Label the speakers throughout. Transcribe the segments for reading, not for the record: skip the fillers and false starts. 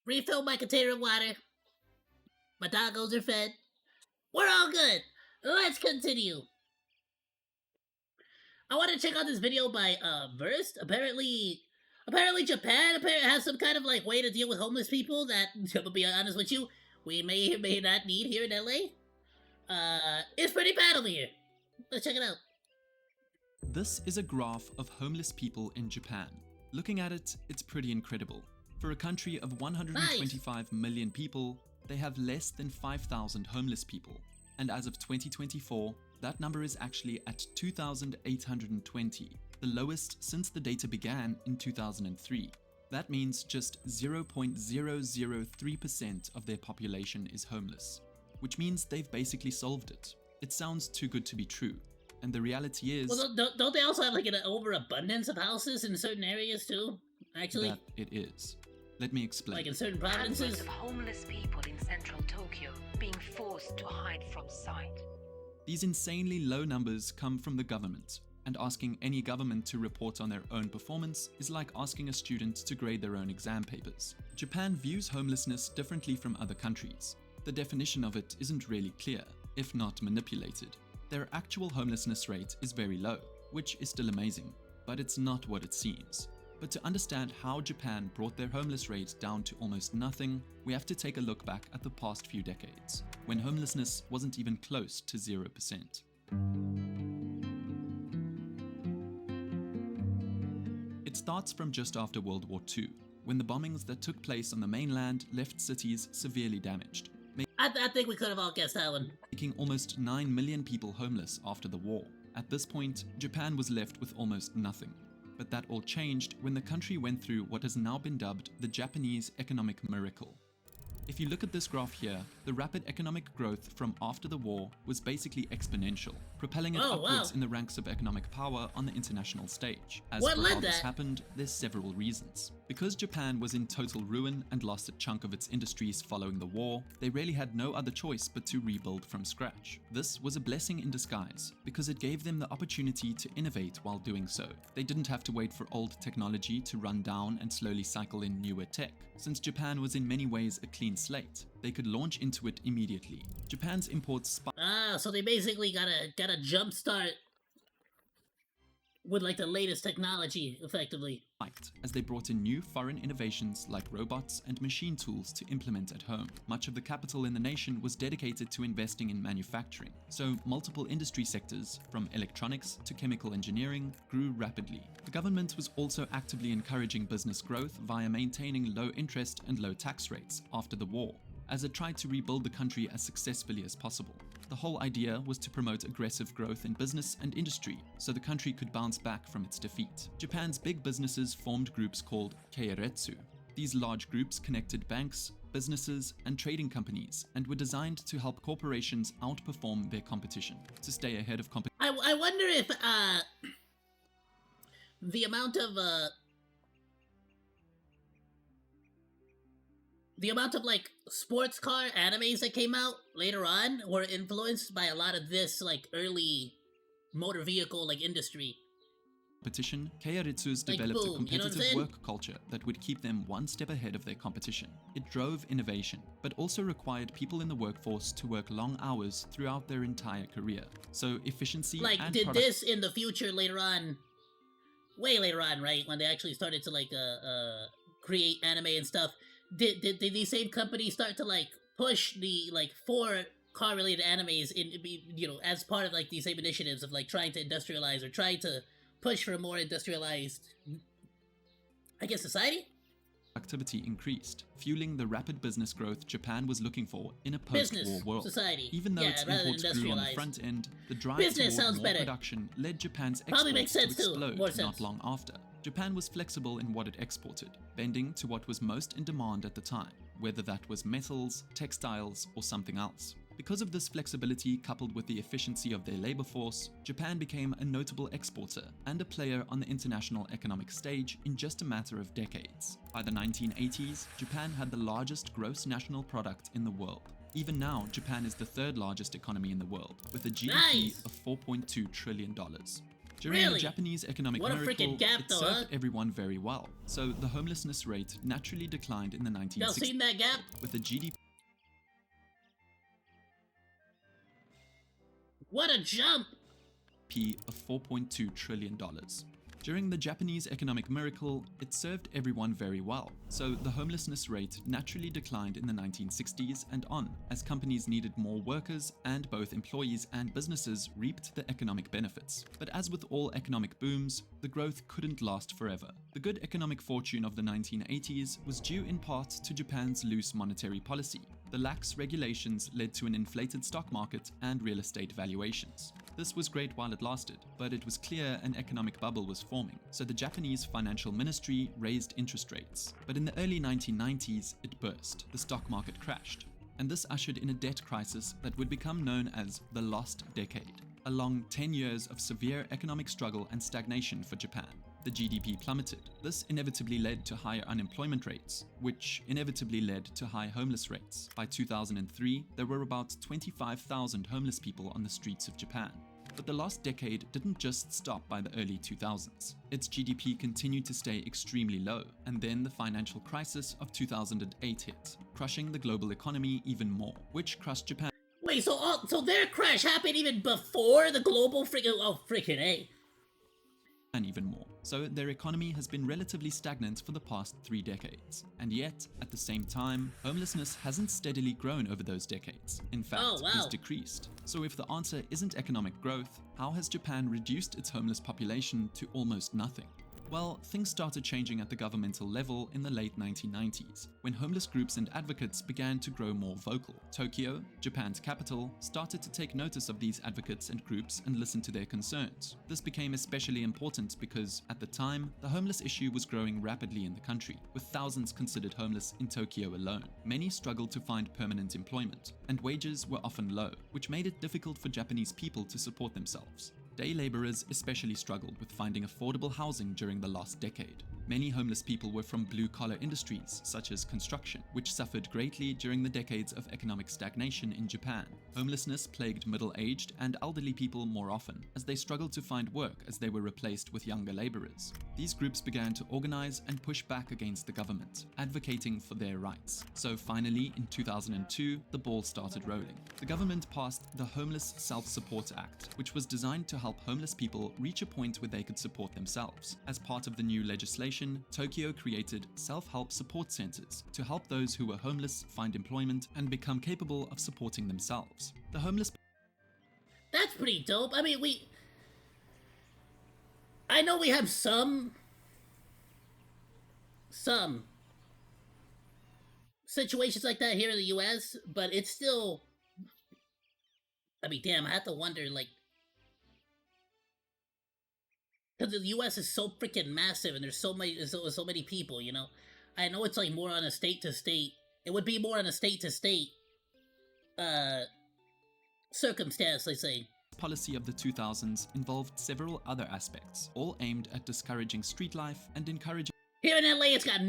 Speaker 1: Refill my container of water. My doggos are fed. We're all good. Let's continue. I want to check out this video by Verst. Apparently Japan has some kind of like way to deal with homeless people that, to be honest with you, we may or may not need here in LA. It's pretty bad over here. Let's check it out.
Speaker 2: This is a graph of homeless people in Japan. Looking at it, it's pretty incredible. For a country of 125 million people, they have less than 5,000 homeless people. And as of 2024, that number is actually at 2,820, the lowest since the data began in 2003. That means just 0.003% of their population is homeless, which means they've basically solved it. It sounds too good to be true. And the reality is...
Speaker 1: Well, don't they also have like an overabundance of houses in certain areas too? Actually,
Speaker 2: that it is. Let me explain.
Speaker 1: Like in certain provinces?
Speaker 3: Hundreds of homeless people in central Tokyo being forced to hide from sight.
Speaker 2: These insanely low numbers come from the government, and asking any government to report on their own performance is like asking a student to grade their own exam papers. Japan views homelessness differently from other countries. The definition of it isn't really clear, if not manipulated. Their actual homelessness rate is very low, which is still amazing, but it's not what it seems. But to understand how Japan brought their homeless rate down to almost nothing, we have to take a look back at the past few decades, when homelessness wasn't even close to 0%. It starts from just after World War II, when the bombings that took place on the mainland left cities severely damaged.
Speaker 1: I think we could have all guessed that one.
Speaker 2: Making almost 9 million people homeless after the war. At this point, Japan was left with almost nothing. But that all changed when the country went through what has now been dubbed the Japanese economic miracle. If you look at this graph here, the rapid economic growth from after the war was basically exponential, propelling it upwards in the ranks of economic power on the international stage. As for how this happened, there's several reasons. Because Japan was in total ruin and lost a chunk of its industries following the war, they really had no other choice but to rebuild from scratch. This was a blessing in disguise, because it gave them the opportunity to innovate while doing so. They didn't have to wait for old technology to run down and slowly cycle in newer tech. Since Japan was in many ways a clean slate, they could launch into it immediately. Japan's imports spiked.
Speaker 1: So they basically got a jump start with like the latest technology, effectively.
Speaker 2: As they brought in new foreign innovations like robots and machine tools to implement at home. Much of the capital in the nation was dedicated to investing in manufacturing, so multiple industry sectors, from electronics to chemical engineering, grew rapidly. The government was also actively encouraging business growth via maintaining low interest and low tax rates after the war, as it tried to rebuild the country as successfully as possible. The whole idea was to promote aggressive growth in business and industry so the country could bounce back from its defeat. Japan's big businesses formed groups called keiretsu. These large groups connected banks, businesses, and trading companies and were designed to help corporations outperform their competition, to stay ahead of competition.
Speaker 1: I wonder if the amount of like sports car animes that came out later on were influenced by a lot of this like early motor vehicle like industry.
Speaker 2: Keiretsus developed a competitive work culture that would keep them one step ahead of their competition. It drove innovation, but also required people in the workforce to work long hours throughout their entire career. So efficiency and
Speaker 1: did this in the future later on, way later on, right? When they actually started to like create anime and stuff. Did these same companies start to like push the like 4 car related animes in, you know, as part of like these same initiatives of like trying to industrialize or trying to push for a more industrialized, I guess, society?
Speaker 2: Activity increased, fueling the rapid business growth Japan was looking for in a post-war world.
Speaker 1: Society.
Speaker 2: Even though its imports grew on the front end, the drive toward more production led Japan's exports to explode not long after. Japan was flexible in what it exported, bending to what was most in demand at the time, whether that was metals, textiles, or something else. Because of this flexibility coupled with the efficiency of their labor force, Japan became a notable exporter and a player on the international economic stage in just a matter of decades. By the 1980s, Japan had the largest gross national product in the world. Even now, Japan is the 3rd largest economy in the world, with a GDP of $4.2 trillion. During the
Speaker 1: Really?
Speaker 2: Japanese economic
Speaker 1: What a
Speaker 2: miracle,
Speaker 1: freaking gap,
Speaker 2: it
Speaker 1: though,
Speaker 2: served
Speaker 1: huh?
Speaker 2: everyone very well, so the homelessness rate naturally declined in the
Speaker 1: Y'all
Speaker 2: 1960s
Speaker 1: seen that gap?
Speaker 2: with a GDP
Speaker 1: What a jump!
Speaker 2: of $4.2 trillion. During the Japanese economic miracle, it served everyone very well, so the homelessness rate naturally declined in the 1960s and on, as companies needed more workers and both employees and businesses reaped the economic benefits. But as with all economic booms, the growth couldn't last forever. The good economic fortune of the 1980s was due in part to Japan's loose monetary policy. The lax regulations led to an inflated stock market and real estate valuations. This was great while it lasted, but it was clear an economic bubble was forming, so the Japanese Financial Ministry raised interest rates. But in the early 1990s, it burst. The stock market crashed, and this ushered in a debt crisis that would become known as the Lost Decade, a long 10 years of severe economic struggle and stagnation for Japan. The GDP plummeted. This inevitably led to higher unemployment rates, which inevitably led to high homeless rates. By 2003, there were about 25,000 homeless people on the streets of Japan. But the last decade didn't just stop by the early 2000s. Its GDP continued to stay extremely low, and then the financial crisis of 2008 hit, crushing the global economy even more, which crushed Japan.
Speaker 1: Wait, so their crash happened even before the global freaking A.
Speaker 2: And even more. So their economy has been relatively stagnant for the past 3 decades. And yet, at the same time, homelessness hasn't steadily grown over those decades. In fact,
Speaker 1: Oh, wow.
Speaker 2: it's decreased. So if the answer isn't economic growth, how has Japan reduced its homeless population to almost nothing? Well, things started changing at the governmental level in the late 1990s, when homeless groups and advocates began to grow more vocal. Tokyo, Japan's capital, started to take notice of these advocates and groups and listen to their concerns. This became especially important because, at the time, the homeless issue was growing rapidly in the country, with thousands considered homeless in Tokyo alone. Many struggled to find permanent employment, and wages were often low, which made it difficult for Japanese people to support themselves. Day laborers especially struggled with finding affordable housing during the last decade. Many homeless people were from blue-collar industries, such as construction, which suffered greatly during the decades of economic stagnation in Japan. Homelessness plagued middle-aged and elderly people more often, as they struggled to find work as they were replaced with younger laborers. These groups began to organize and push back against the government, advocating for their rights. So finally, in 2002, the ball started rolling. The government passed the Homeless Self-Support Act, which was designed to help homeless people reach a point where they could support themselves. As part of the new legislation, Tokyo created self-help support centers to help those who were homeless find employment and become capable of supporting themselves. The homeless
Speaker 1: That's pretty dope. I mean, I know we have some situations like that here in the US, but it's still, I mean, damn, I have to wonder, like, because the U.S. is so freaking massive, and there's so many people. You know, I know it's like more on a state to state. It would be more on a state to state, circumstance. Let's say.
Speaker 2: policy of the 2000s involved several other aspects, all aimed at discouraging street life and encouraging
Speaker 1: Here in LA, we got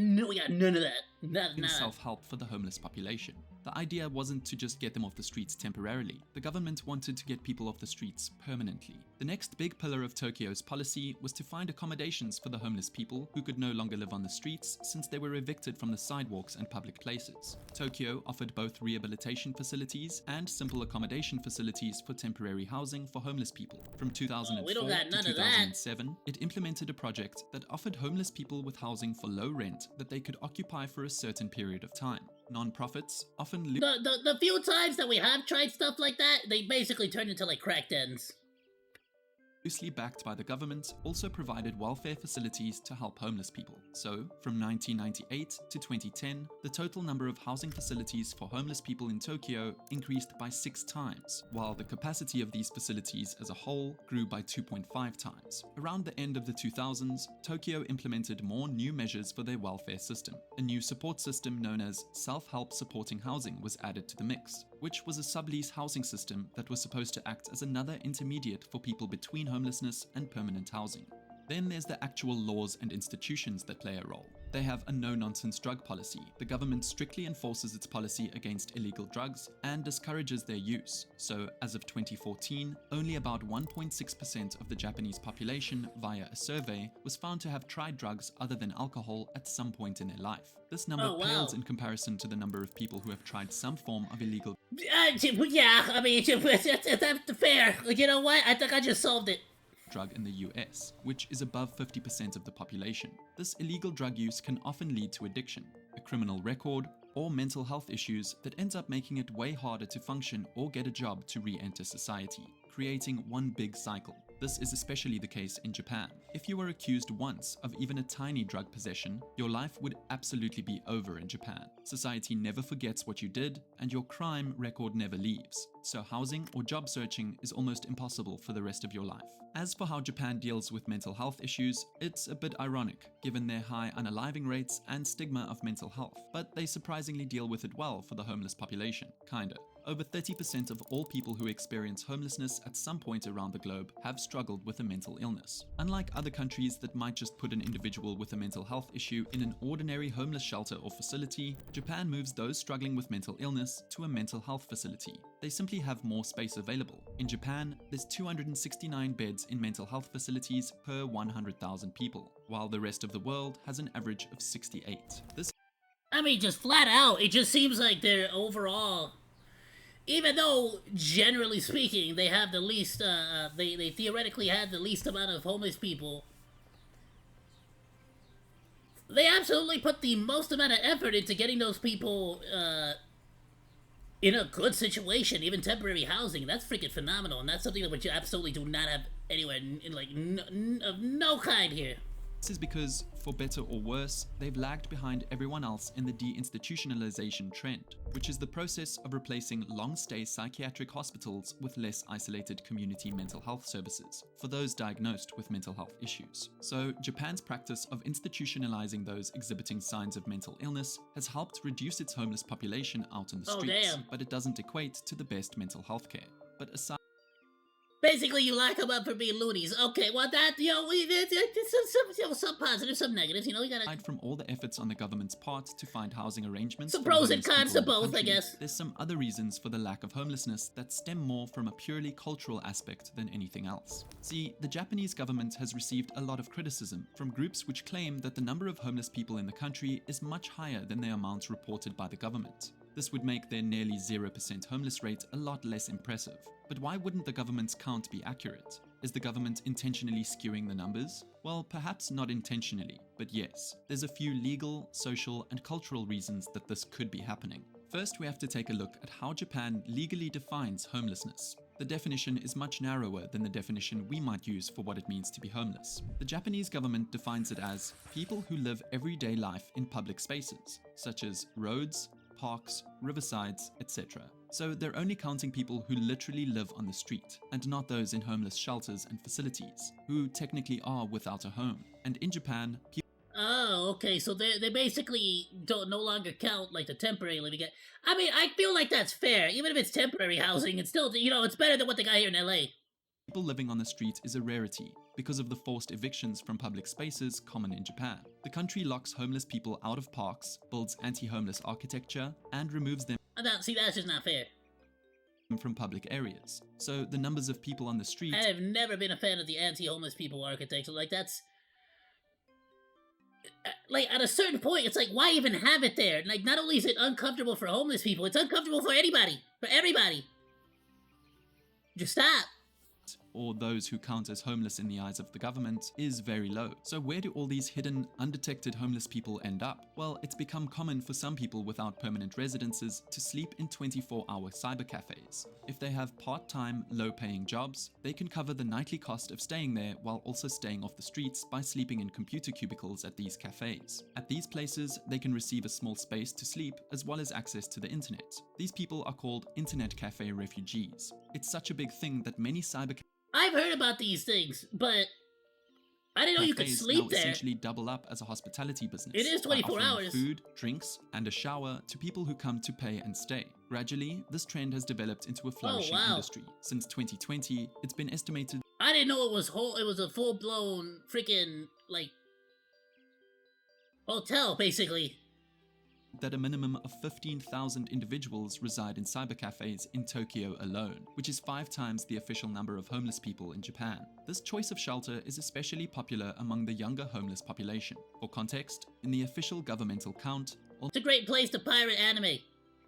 Speaker 1: none of that. None.
Speaker 2: self-help for the homeless population. The idea wasn't to just get them off the streets temporarily. The government wanted to get people off the streets permanently. The next big pillar of Tokyo's policy was to find accommodations for the homeless people who could no longer live on the streets since they were evicted from the sidewalks and public places. Tokyo offered both rehabilitation facilities and simple accommodation facilities for temporary housing for homeless people. From 2004
Speaker 1: we don't got
Speaker 2: to
Speaker 1: none of that.
Speaker 2: 2007, it implemented a project that offered homeless people with housing for low rent that they could occupy for a certain period of time. Non-profits often
Speaker 1: The few times that we have tried stuff like that, they basically turned into like crack dens.
Speaker 2: loosely backed by the government, also provided welfare facilities to help homeless people. So, from 1998 to 2010, the total number of housing facilities for homeless people in Tokyo increased by 6 times, while the capacity of these facilities as a whole grew by 2.5 times. Around the end of the 2000s, Tokyo implemented more new measures for their welfare system. A new support system known as self-help supporting housing was added to the mix, which was a sublease housing system that was supposed to act as another intermediate for people between homelessness and permanent housing. Then there's the actual laws and institutions that play a role. They have a no-nonsense drug policy. The government strictly enforces its policy against illegal drugs and discourages their use. So, as of 2014, only about 1.6% of the Japanese population, via a survey, was found to have tried drugs other than alcohol at some point in their life. This number pales in comparison to the number of people who have tried some form of illegal
Speaker 1: yeah, I mean, that's fair. You know what? I think I just solved it.
Speaker 2: Drug in the US, which is above 50% of the population. This illegal drug use can often lead to addiction, a criminal record, or mental health issues that ends up making it way harder to function or get a job to re-enter society, creating one big cycle. This is especially the case in Japan. If you were accused once of even a tiny drug possession, your life would absolutely be over in Japan. Society never forgets what you did, and your crime record never leaves. So housing or job searching is almost impossible for the rest of your life. As for how Japan deals with mental health issues, it's a bit ironic, given their high unaliving rates and stigma of mental health, but they surprisingly deal with it well for the homeless population, kinda. Over 30% of all people who experience homelessness at some point around the globe have struggled with a mental illness. Unlike other countries that might just put an individual with a mental health issue in an ordinary homeless shelter or facility, Japan moves those struggling with mental illness to a mental health facility. They simply have more space available. In Japan, there's 269 beds in mental health facilities per 100,000 people, while the rest of the world has an average of 68.
Speaker 1: I mean, just flat out, it just seems like they're overall, even though, generally speaking, they have the least, they theoretically have the least amount of homeless people, they absolutely put the most amount of effort into getting those people, in a good situation, even temporary housing. That's freaking phenomenal, and that's something that you absolutely do not have anywhere, of no kind here.
Speaker 2: This is because, for better or worse, they've lagged behind everyone else in the deinstitutionalization trend, which is the process of replacing long-stay psychiatric hospitals with less isolated community mental health services for those diagnosed with mental health issues. So, Japan's practice of institutionalizing those exhibiting signs of mental illness has helped reduce its homeless population out in the streets, but it doesn't equate to the best mental health care. But aside
Speaker 1: Basically, you lock them up for being loonies. Okay, well, that, some positives, some negatives, you gotta...
Speaker 2: Aside from all the efforts on the government's part to find housing arrangements...
Speaker 1: Some pros and cons to both, I guess.
Speaker 2: There's some other reasons for the lack of homelessness that stem more from a purely cultural aspect than anything else. See, the Japanese government has received a lot of criticism from groups which claim that the number of homeless people in the country is much higher than the amount reported by the government. This would make their nearly 0% homeless rate a lot less impressive. But why wouldn't the government's count be accurate? Is the government intentionally skewing the numbers? Well, perhaps not intentionally, but yes, there's a few legal, social, and cultural reasons that this could be happening. First, we have to take a look at how Japan legally defines homelessness. The definition is much narrower than the definition we might use for what it means to be homeless. The Japanese government defines it as people who live everyday life in public spaces, such as roads, parks, riversides, etc. So they're only counting people who literally live on the street, and not those in homeless shelters and facilities, who technically are without a home. And in Japan, people...
Speaker 1: Oh, okay, so they basically don't no longer count, like, the temporary living. I mean, I feel like that's fair. Even if it's temporary housing, it's still, it's better than what they got here in LA.
Speaker 2: People living on the street is a rarity because of the forced evictions from public spaces common in Japan. The country locks homeless people out of parks, builds anti-homeless architecture, and removes them
Speaker 1: see, that's just not fair.
Speaker 2: From public areas. So the numbers of people on the street...
Speaker 1: I have never been a fan of the anti-homeless people architecture. Like, that's... Like, at a certain point, it's like, why even have it there? Like, not only is it uncomfortable for homeless people, it's uncomfortable for anybody. For everybody. Just stop.
Speaker 2: Or those who count as homeless in the eyes of the government, is very low. So where do all these hidden, undetected homeless people end up? Well, it's become common for some people without permanent residences to sleep in 24-hour cyber cafes. If they have part-time, low-paying jobs, they can cover the nightly cost of staying there while also staying off the streets by sleeping in computer cubicles at these cafes. At these places, they can receive a small space to sleep as well as access to the internet. These people are called internet cafe refugees. It's such a big thing that many cyber
Speaker 1: I've heard about these things, but I didn't know you could sleep there.
Speaker 2: Essentially double up as a hospitality business.
Speaker 1: It is 24 hours.
Speaker 2: Food, drinks, and a shower to people who come to pay and stay. Gradually, this trend has developed into a flourishing
Speaker 1: wow.
Speaker 2: industry. Since 2020, it's been estimated
Speaker 1: I didn't know it was a full blown freaking like hotel basically.
Speaker 2: that a minimum of 15,000 individuals reside in cybercafes in Tokyo alone, which is 5 times the official number of homeless people in Japan. This choice of shelter is especially popular among the younger homeless population. For context, in the official governmental count,
Speaker 1: It's a great place to pirate anime.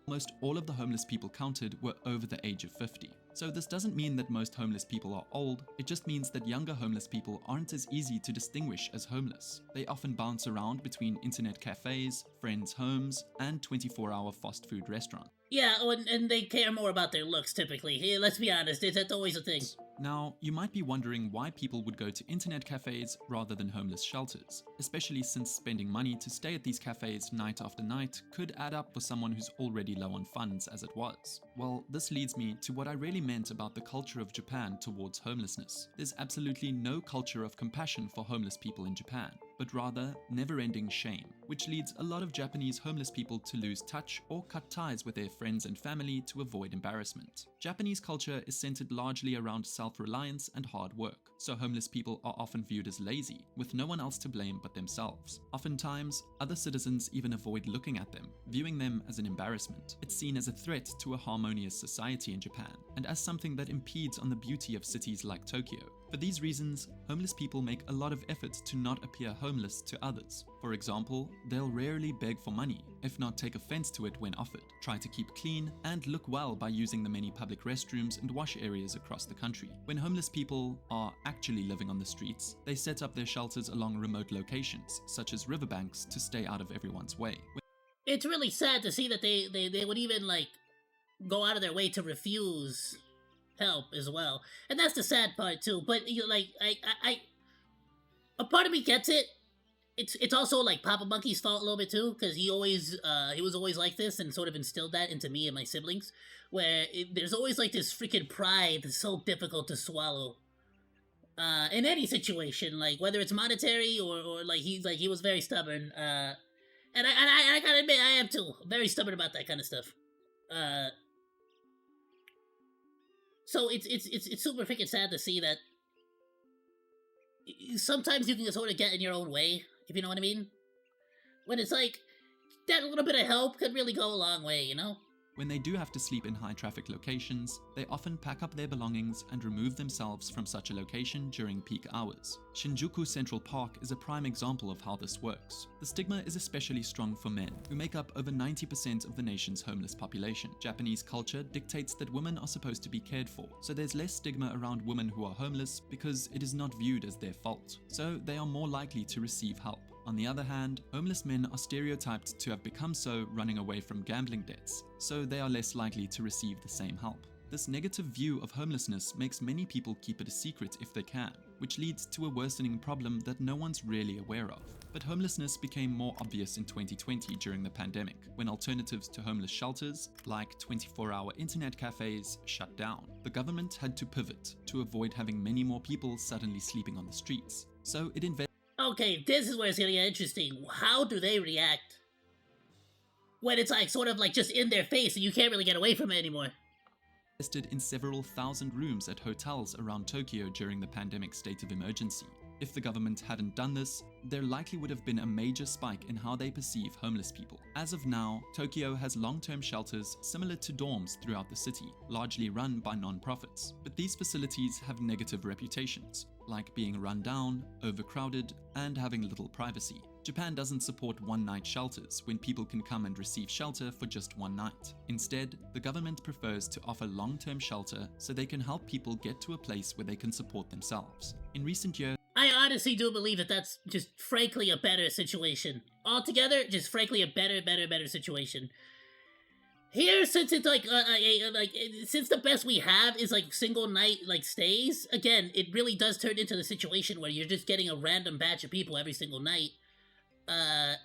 Speaker 2: almost all of the homeless people counted were over the age of 50. So this doesn't mean that most homeless people are old, it just means that younger homeless people aren't as easy to distinguish as homeless. They often bounce around between internet cafes, friends' homes, and 24-hour fast food restaurants.
Speaker 1: Yeah, and they care more about their looks typically. Yeah, let's be honest, that's always a thing.
Speaker 2: Now, you might be wondering why people would go to internet cafes rather than homeless shelters, especially since spending money to stay at these cafes night after night could add up for someone who's already low on funds as it was. Well, this leads me to what I really meant about the culture of Japan towards homelessness. There's absolutely no culture of compassion for homeless people in Japan, but rather never-ending shame, which leads a lot of Japanese homeless people to lose touch or cut ties with their friends and family to avoid embarrassment. Japanese culture is centered largely around self-reliance and hard work, so homeless people are often viewed as lazy, with no one else to blame but themselves. Oftentimes, other citizens even avoid looking at them, viewing them as an embarrassment. It's seen as a threat to a harmonious society in Japan, and as something that impedes on the beauty of cities like Tokyo. For these reasons, homeless people make a lot of effort to not appear homeless to others. For example, they'll rarely beg for money, if not take offense to it when offered, try to keep clean, and look well by using the many public restrooms and wash areas across the country. When homeless people are actually living on the streets, they set up their shelters along remote locations, such as riverbanks, to stay out of everyone's way.
Speaker 1: It's really sad to see that they would even like go out of their way to refuse help as well, and that's the sad part too. But you know, like I a part of me gets it. It's also like Papa Monkey's fault a little bit too, because he was always like this and sort of instilled that into me and my siblings, where there's always like this freaking pride that's so difficult to swallow. In any situation, like whether it's monetary or like he was very stubborn. And I gotta admit I am too very stubborn about that kind of stuff. So it's super freaking sad to see that sometimes you can sort of get in your own way, if you know what I mean. When it's like that little bit of help could really go a long way, you know?
Speaker 2: When they do have to sleep in high traffic locations, they often pack up their belongings and remove themselves from such a location during peak hours. Shinjuku Central Park is a prime example of how this works. The stigma is especially strong for men, who make up over 90% of the nation's homeless population. Japanese culture dictates that women are supposed to be cared for, so there's less stigma around women who are homeless because it is not viewed as their fault, so they are more likely to receive help. On the other hand, homeless men are stereotyped to have become so running away from gambling debts, so they are less likely to receive the same help. This negative view of homelessness makes many people keep it a secret if they can, which leads to a worsening problem that no one's really aware of. But homelessness became more obvious in 2020 during the pandemic, when alternatives to homeless shelters, like 24-hour internet cafes, shut down. The government had to pivot to avoid having many more people suddenly sleeping on the streets, so it invested.
Speaker 1: Okay, this is where it's gonna get interesting. How do they react when it's like sort of like just in their face and you can't really get away from it anymore?
Speaker 2: Invested in several thousand rooms at hotels around Tokyo during the pandemic state of emergency. If the government hadn't done this, there likely would have been a major spike in how they perceive homeless people. As of now, Tokyo has long-term shelters similar to dorms throughout the city, largely run by non-profits. But these facilities have negative reputations, like being run down, overcrowded, and having little privacy. Japan doesn't support one-night shelters when people can come and receive shelter for just one night. Instead, the government prefers to offer long-term shelter so they can help people get to a place where they can support themselves. In recent years,
Speaker 1: I honestly do believe that that's just frankly a better situation. Altogether, just frankly a better situation. Here, since it's like since the best we have is like single night like stays, again, it really does turn into the situation where you're just getting a random batch of people every single night. And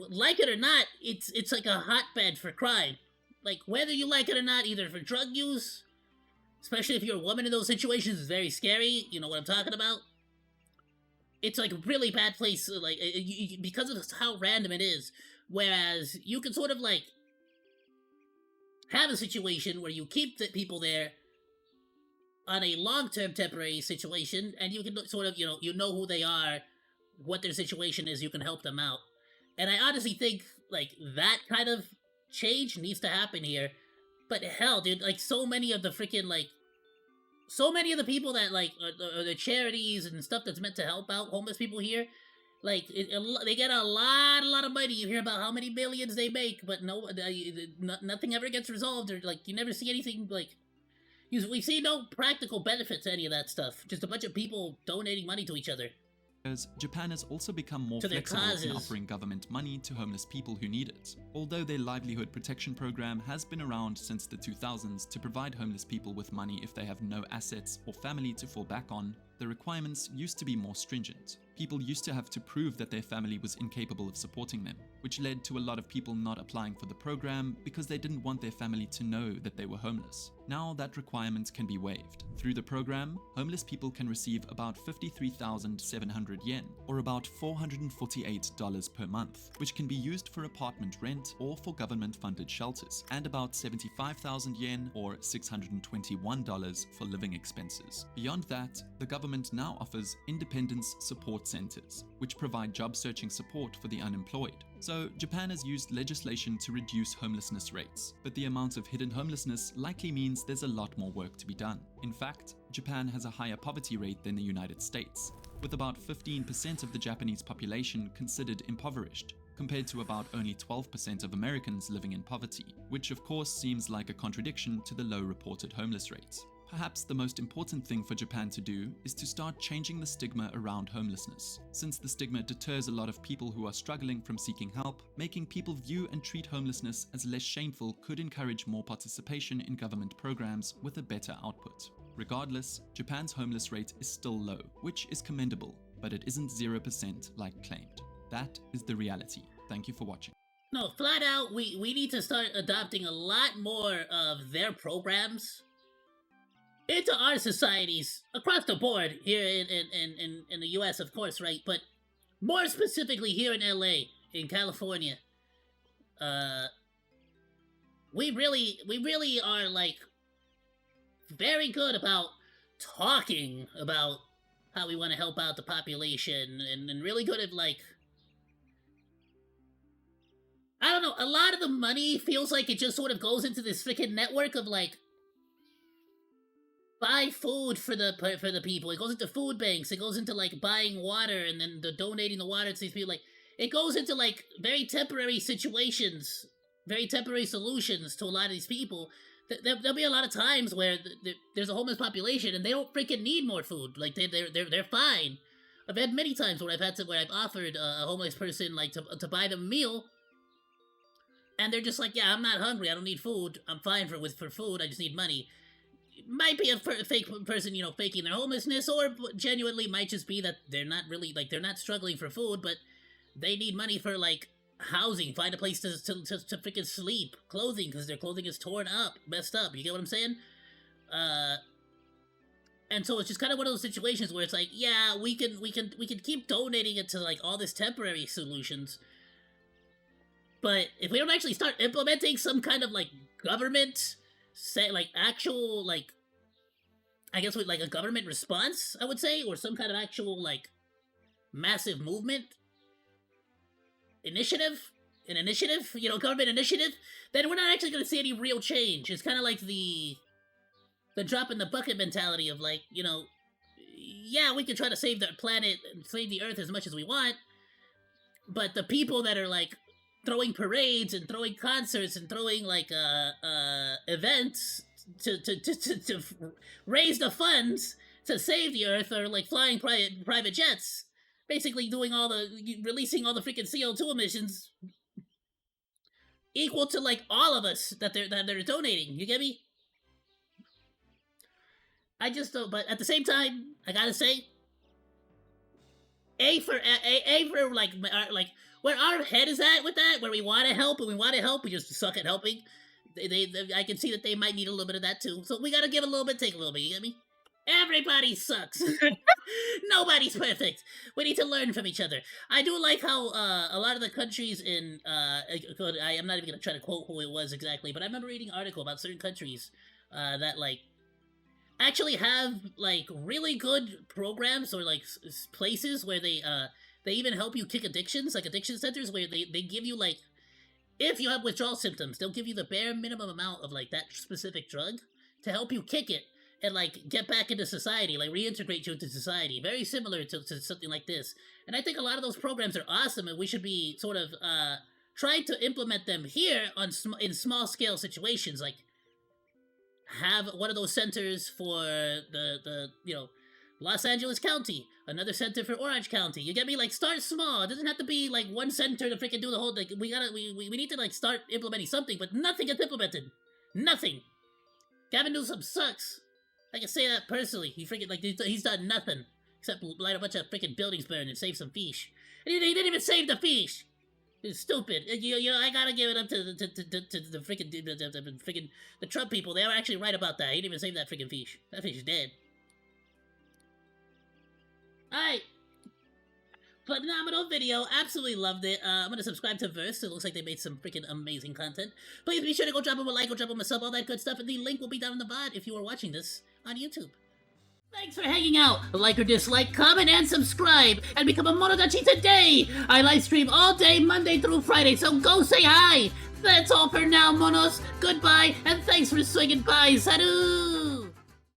Speaker 1: like it or not, it's like a hotbed for crime. Like whether you like it or not, either for drug use, especially if you're a woman in those situations, is very scary. You know what I'm talking about? It's like a really bad place, like because of how random it is. Whereas you can sort of like have a situation where you keep the people there on a long-term temporary situation, and you can sort of, you know who they are, what their situation is, you can help them out. And I honestly think, like, that kind of change needs to happen here. But hell, dude, like, so many of the people that, like, are the charities and stuff that's meant to help out homeless people here, like, they get a lot of money. You hear about how many millions they make, but nothing ever gets resolved, or, like, you never see anything, like, we see no practical benefit to any of that stuff. Just a bunch of people donating money to each other.
Speaker 2: Japan has also become more
Speaker 1: To their
Speaker 2: flexible in
Speaker 1: causes.
Speaker 2: offering government money to homeless people who need it. Although their livelihood protection program has been around since the 2000s to provide homeless people with money if they have no assets or family to fall back on, the requirements used to be more stringent. People used to have to prove that their family was incapable of supporting them, which led to a lot of people not applying for the program because they didn't want their family to know that they were homeless. Now that requirement can be waived. Through the program, homeless people can receive about 53,700 yen, or about $448 per month, which can be used for apartment rent or for government-funded shelters, and about 75,000 yen, or $621 for living expenses. Beyond that, the government now offers independence support centers, which provide job-searching support for the unemployed. So, Japan has used legislation to reduce homelessness rates, but the amount of hidden homelessness likely means there's a lot more work to be done. In fact, Japan has a higher poverty rate than the United States, with about 15% of the Japanese population considered impoverished, compared to about only 12% of Americans living in poverty, which of course seems like a contradiction to the low reported homeless rates. Perhaps the most important thing for Japan to do is to start changing the stigma around homelessness, since the stigma deters a lot of people who are struggling from seeking help. Making people view and treat homelessness as less shameful could encourage more participation in government programs with a better output. Regardless, Japan's homeless rate is still low, which is commendable, but it isn't 0% like claimed. That is the reality. Thank you for watching.
Speaker 1: No, flat out, we need to start adopting a lot more of their programs into our societies across the board here in the US, of course, right? But more specifically here in LA, in California, we really are, like, very good about talking about how we want to help out the population, and really good at, like, I don't know, a lot of the money feels like it just sort of goes into this freaking network of, like, buy food for the people. It goes into food banks. It goes into, like, buying water and then donating the water to these people. Like, it goes into, like, very temporary situations, very temporary solutions to a lot of these people. There'll be a lot of times where there's a homeless population and they don't freaking need more food. Like, they're fine. I've had many times where I've offered a homeless person, like, to buy them a meal, and they're just like, yeah, I'm not hungry. I don't need food. I'm fine for food. I just need money. Might be a fake person, you know, faking their homelessness, or genuinely might just be that they're not really, like, they're not struggling for food, but they need money for, like, housing, find a place to freaking sleep, clothing, because their clothing is torn up, messed up. You get what I'm saying? And so it's just kind of one of those situations where it's like, yeah, we can keep donating it to, like, all this temporary solutions, but if we don't actually start implementing some kind of, like, government, say, like, actual, like, I guess with, like, a government response, I would say, or some kind of actual, like, massive movement initiative, you know, government initiative, then we're not actually going to see any real change. It's kind of like the drop in the bucket mentality of, like, you know, yeah, we can try to save the planet and save the earth as much as we want, but the people that are, like, throwing parades and throwing concerts and throwing, like, events to raise the funds to save the earth, or, like, flying private jets, basically releasing all the freaking CO2 emissions equal to, like, all of us that they're donating. You get me? I just don't. But at the same time, I gotta say, A for like where our head is at with that, where we want to help and we just suck at helping. I can see that they might need a little bit of that too. So we gotta give a little bit, take a little bit. You get me? Everybody sucks. Nobody's perfect. We need to learn from each other. I do like how a lot of the countries in I'm not even gonna try to quote who it was exactly, but I remember reading an article about certain countries that like actually have like really good programs or like places where they even help you kick addictions, like addiction centers where they give you like, if you have withdrawal symptoms, they'll give you the bare minimum amount of like that specific drug to help you kick it and like get back into society, like reintegrate you into society. Very similar to something like this. And I think a lot of those programs are awesome, and we should be sort of trying to implement them here on in small scale situations. Like have one of those centers for the Los Angeles County, another center for Orange County. You get me? Like, start small. It doesn't have to be like one center to freaking do the whole. Like, we need to like start implementing something, but nothing gets implemented. Nothing. Gavin Newsom sucks. I can say that personally. He freaking like he's done nothing except light a bunch of freaking buildings burn and save some fish. And he didn't even save the fish. It's stupid. I gotta give it up to the freaking the Trump people. They were actually right about that. He didn't even save that freaking fish. That fish is dead. Alright. Phenomenal video. Absolutely loved it. I'm gonna subscribe to Verse. It looks like they made some freaking amazing content. Please be sure to go drop them a like, go drop them a sub, all that good stuff, and the link will be down in the VOD if you are watching this on YouTube. Thanks for hanging out. Like or dislike, comment, and subscribe, and become a Monodachi today! I live stream all day, Monday through Friday, so go say hi! That's all for now, Monos. Goodbye, and thanks for swinging by. Salut!